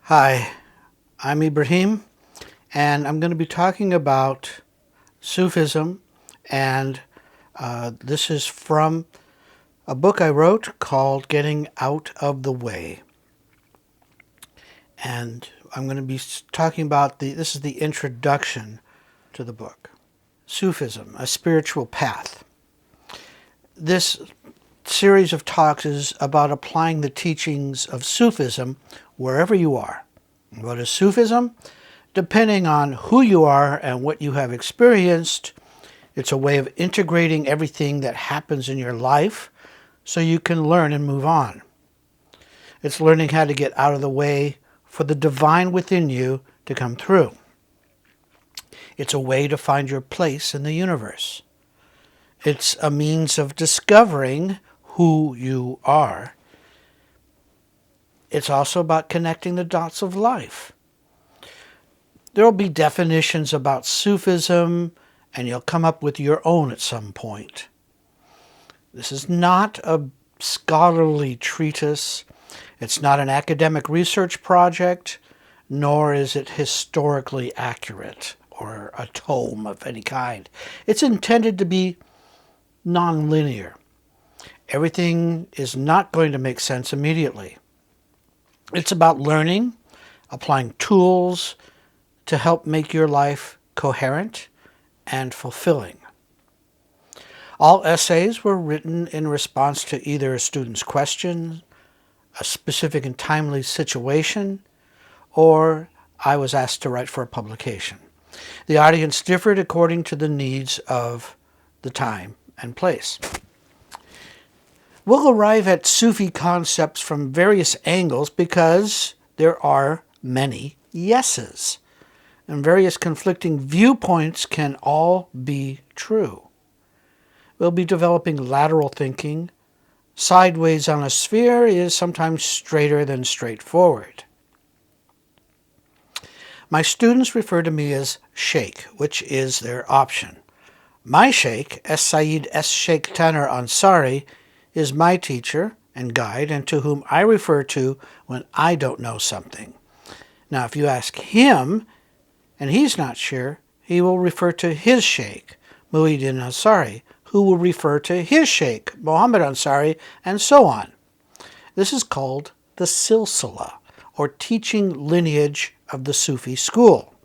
Hi, I'm Ibrahim, and I'm going to be talking about Sufism, and this is from a book I wrote called Getting Out of the Way. And I'm going to be talking about this is the introduction to the book. Sufism, a spiritual path. This series of talks is about applying the teachings of Sufism wherever you are. What is Sufism? Depending on who you are and what you have experienced, it's a way of integrating everything that happens in your life so you can learn and move on. It's learning how to get out of the way for the divine within you to come through. It's a way to find your place in the universe. It's a means of discovering who you are. It's also about connecting the dots of life. There will be definitions about Sufism, and you'll come up with your own at some point. This is not a scholarly treatise. It's not an academic research project, nor is it historically accurate or a tome of any kind. It's intended to be non-linear. Everything is not going to make sense immediately. It's about learning, applying tools to help make your life coherent and fulfilling. All essays were written in response to either a student's question, a specific and timely situation, or I was asked to write for a publication. The audience differed according to the needs of the time and place. We'll arrive at Sufi concepts from various angles because there are many yeses, and various conflicting viewpoints can all be true. We'll be developing lateral thinking. Sideways on a sphere is sometimes straighter than straightforward. My students refer to me as Sheikh, which is their option. My Sheikh, Sayyid Sheikh Taner Ansari, is my teacher and guide and to whom I refer to when I don't know something. Now, if you ask him and he's not sure, he will refer to his Sheikh, Muhyiddin Ansari, who will refer to his Sheikh, Muhammad Ansari, and so on. This is called the silsila, or teaching lineage of the Sufi school.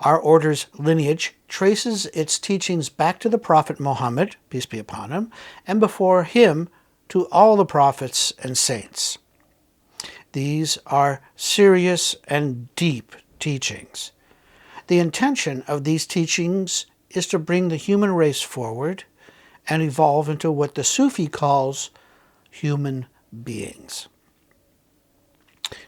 Our order's lineage traces its teachings back to the Prophet Muhammad, peace be upon him, and before him to all the prophets and saints. These are serious and deep teachings. The intention of these teachings is to bring the human race forward and evolve into what the Sufi calls human beings.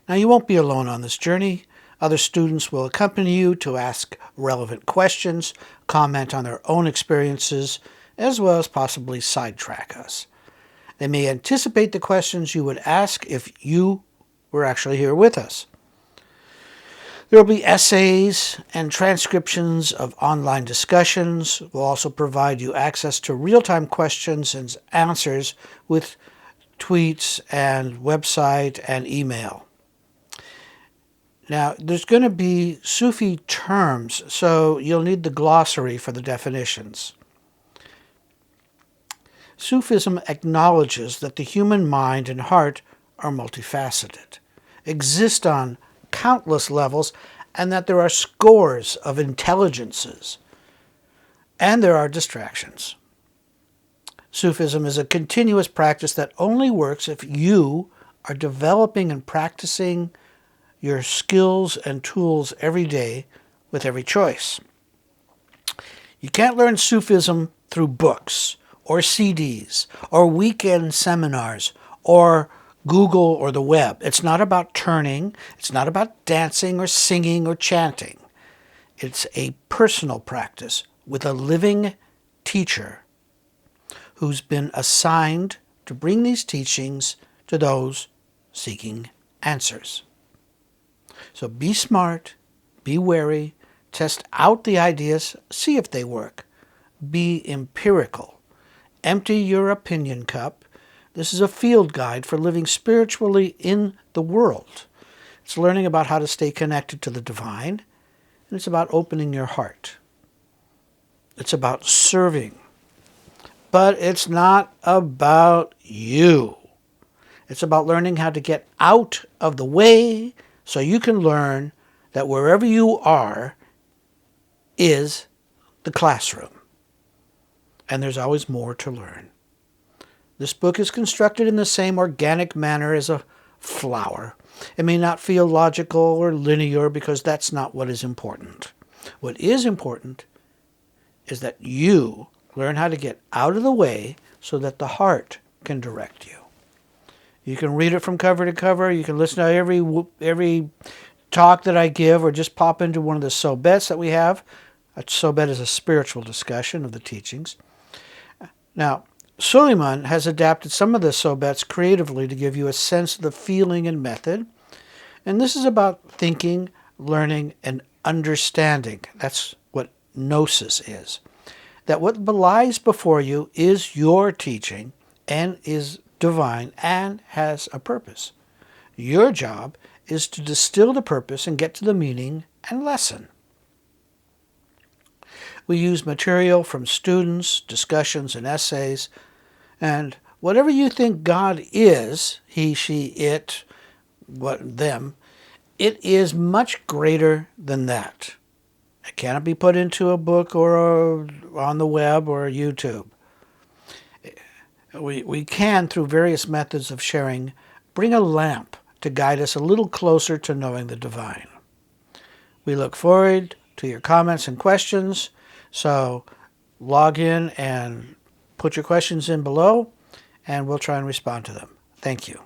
Now, you won't be alone on this journey. Other students will accompany you to ask relevant questions, comment on their own experiences, as well as possibly sidetrack us. They may anticipate the questions you would ask if you were actually here with us. There will be essays and transcriptions of online discussions. We'll also provide you access to real-time questions and answers with tweets and website and email. Now, there's going to be Sufi terms, so you'll need the glossary for the definitions. Sufism acknowledges that the human mind and heart are multifaceted, exist on countless levels, and that there are scores of intelligences, and there are distractions. Sufism is a continuous practice that only works if you are developing and practicing your skills and tools every day with every choice. You can't learn Sufism through books or CDs or weekend seminars or Google or the web. It's not about turning. It's not about dancing or singing or chanting. It's a personal practice with a living teacher who's been assigned to bring these teachings to those seeking answers. So be smart, be wary, test out the ideas, see if they work. Be empirical. Empty your opinion cup. This is a field guide for living spiritually in the world. It's learning about how to stay connected to the divine, and it's about opening your heart. It's about serving. But it's not about you. It's about learning how to get out of the way so you can learn that wherever you are is the classroom. And there's always more to learn. This book is constructed in the same organic manner as a flower. It may not feel logical or linear because that's not what is important. What is important is that you learn how to get out of the way so that the heart can direct you. You can read it from cover to cover. You can listen to every talk that I give, or just pop into one of the sobets that we have. A sobet is a spiritual discussion of the teachings. Now, Suleiman has adapted some of the sobets creatively to give you a sense of the feeling and method. And this is about thinking, learning, and understanding. That's what gnosis is. That what lies before you is your teaching and is divine and has a purpose. Your job is to distill the purpose and get to the meaning and lesson. We use material from students, discussions, and essays, and whatever you think God is, he, she, it, them, it is much greater than that. It cannot be put into a book or on the web or YouTube. We can, through various methods of sharing, bring a lamp to guide us a little closer to knowing the divine. We look forward to your comments and questions, so log in and put your questions in below, and we'll try and respond to them. Thank you.